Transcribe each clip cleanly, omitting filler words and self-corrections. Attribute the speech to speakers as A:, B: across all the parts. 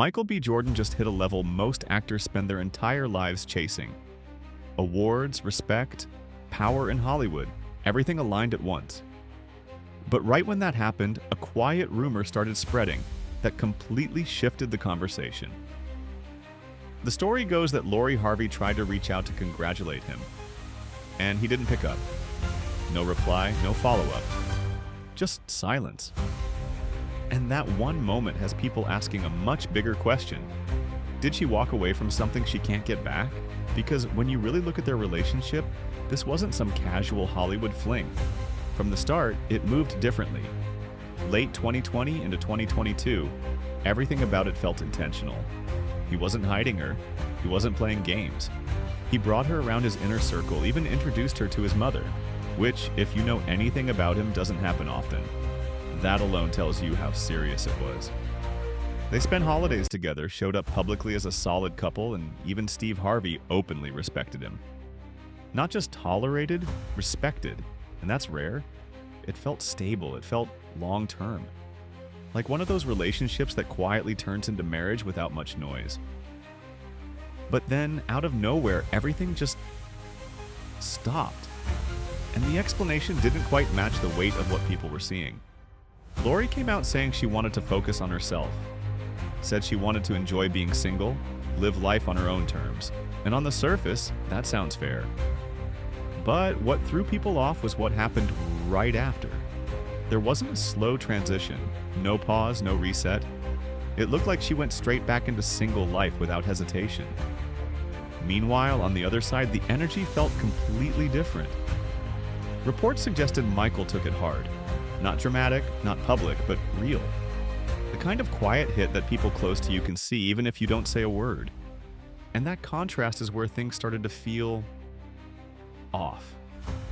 A: Michael B. Jordan just hit a level most actors spend their entire lives chasing. Awards, respect, power in Hollywood, everything aligned at once. But right when that happened, a quiet rumor started spreading that completely shifted the conversation. The story goes that Lori Harvey tried to reach out to congratulate him, and he didn't pick up. No reply, no follow-up. Just silence. And that one moment has people asking a much bigger question. Did she walk away from something she can't get back? Because when you really look at their relationship, this wasn't some casual Hollywood fling. From the start, it moved differently. Late 2020 into 2022, everything about it felt intentional. He wasn't hiding her. He wasn't playing games. He brought her around his inner circle, even introduced her to his mother, which, if you know anything about him, doesn't happen often. That alone tells you how serious it was. They spent holidays together, showed up publicly as a solid couple, and even Steve Harvey openly respected him. Not just tolerated, respected, and that's rare. It felt stable, it felt long-term. Like one of those relationships that quietly turns into marriage without much noise. But then, out of nowhere, everything just stopped. And the explanation didn't quite match the weight of what people were seeing. Lori came out saying she wanted to focus on herself. Said she wanted to enjoy being single, live life on her own terms. And on the surface, that sounds fair. But what threw people off was what happened right after. There wasn't a slow transition, no pause, no reset. It looked like she went straight back into single life without hesitation. Meanwhile, on the other side, the energy felt completely different. Reports suggested Michael took it hard. Not dramatic, not public, but real. The kind of quiet hit that people close to you can see even if you don't say a word. And that contrast is where things started to feel off.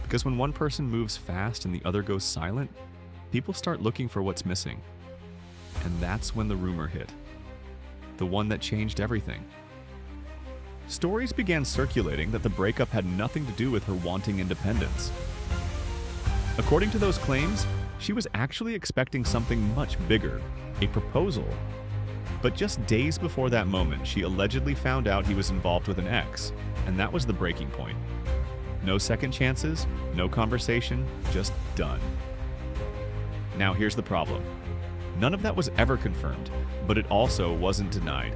A: Because when one person moves fast and the other goes silent, people start looking for what's missing. And that's when the rumor hit. The one that changed everything. Stories began circulating that the breakup had nothing to do with her wanting independence. According to those claims, she was actually expecting something much bigger, a proposal. But just days before that moment, she allegedly found out he was involved with an ex, and that was the breaking point. No second chances, no conversation, just done. Now here's the problem. None of that was ever confirmed, but it also wasn't denied.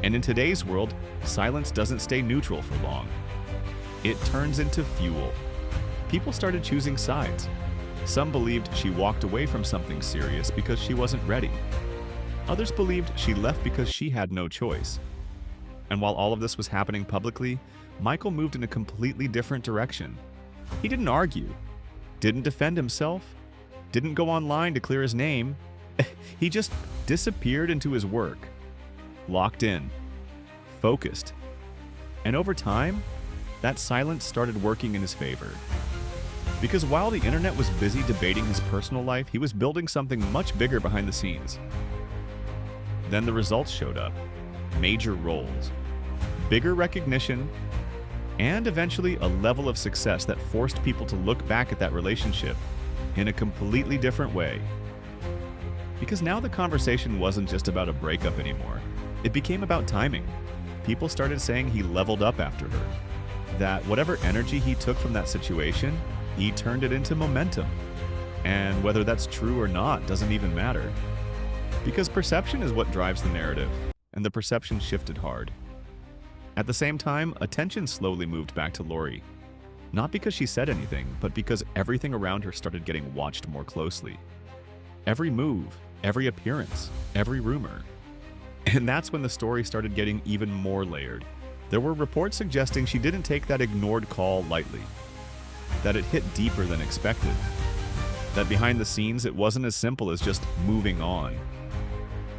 A: And in today's world, silence doesn't stay neutral for long. It turns into fuel. People started choosing sides. Some believed she walked away from something serious because she wasn't ready. Others believed she left because she had no choice. And while all of this was happening publicly, Michael moved in a completely different direction. He didn't argue, didn't defend himself, didn't go online to clear his name. He just disappeared into his work, locked in, focused. And over time, that silence started working in his favor. Because while the internet was busy debating his personal life, he was building something much bigger behind the scenes. Then the results showed up. Major roles, bigger recognition, and eventually a level of success that forced people to look back at that relationship in a completely different way. Because now the conversation wasn't just about a breakup anymore. It became about timing. People started saying he leveled up after her. That whatever energy he took from that situation, he turned it into momentum. And whether that's true or not doesn't even matter. Because perception is what drives the narrative, and the perception shifted hard. At the same time, attention slowly moved back to Lori. Not because she said anything, but because everything around her started getting watched more closely. Every move, every appearance, every rumor. And that's when the story started getting even more layered. There were reports suggesting she didn't take that ignored call lightly. That it hit deeper than expected. That behind the scenes, it wasn't as simple as just moving on.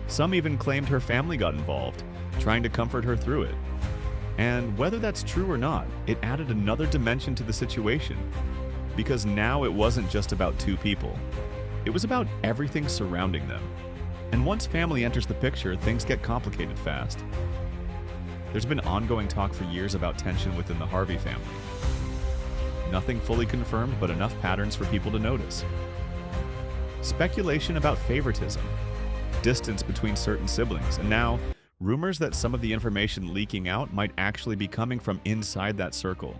A: Some even claimed her family got involved, trying to comfort her through it. And whether that's true or not, it added another dimension to the situation. Because now it wasn't just about two people. It was about everything surrounding them. And once family enters the picture, things get complicated fast. There's been ongoing talk for years about tension within the Harvey family. Nothing fully confirmed, but enough patterns for people to notice. Speculation about favoritism, distance between certain siblings, and now Rumors that some of the information leaking out might actually be coming from inside that circle.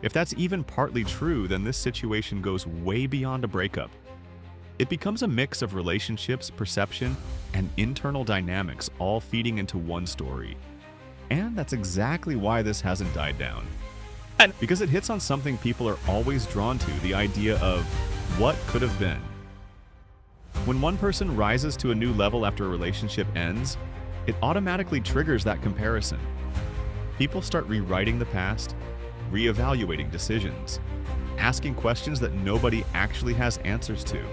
A: If that's even partly true, then this situation goes way beyond a breakup. It becomes a mix of relationships, perception, and internal dynamics all feeding into one story. And that's exactly why this hasn't died down. Because it hits on something people are always drawn to, the idea of what could have been. When one person rises to a new level after a relationship ends, it automatically triggers that comparison. People start rewriting the past, reevaluating decisions, asking questions that nobody actually has answers to.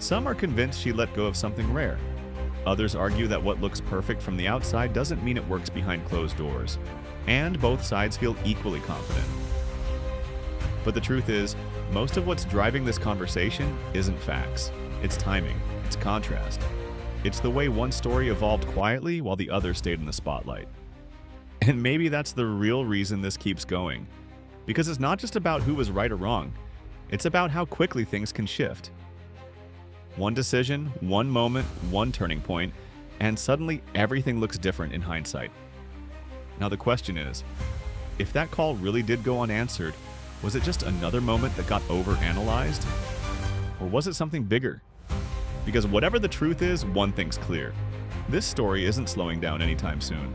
A: Some are convinced she let go of something rare. Others argue that what looks perfect from the outside doesn't mean it works behind closed doors. And both sides feel equally confident. But the truth is, most of what's driving this conversation isn't facts. It's timing, it's contrast. It's the way one story evolved quietly while the other stayed in the spotlight. And maybe that's the real reason this keeps going. Because it's not just about who was right or wrong, it's about how quickly things can shift. One decision, one moment, one turning point, and suddenly everything looks different in hindsight. Now the question is, if that call really did go unanswered, was it just another moment that got overanalyzed? Or was it something bigger? Because whatever the truth is, one thing's clear. This story isn't slowing down anytime soon.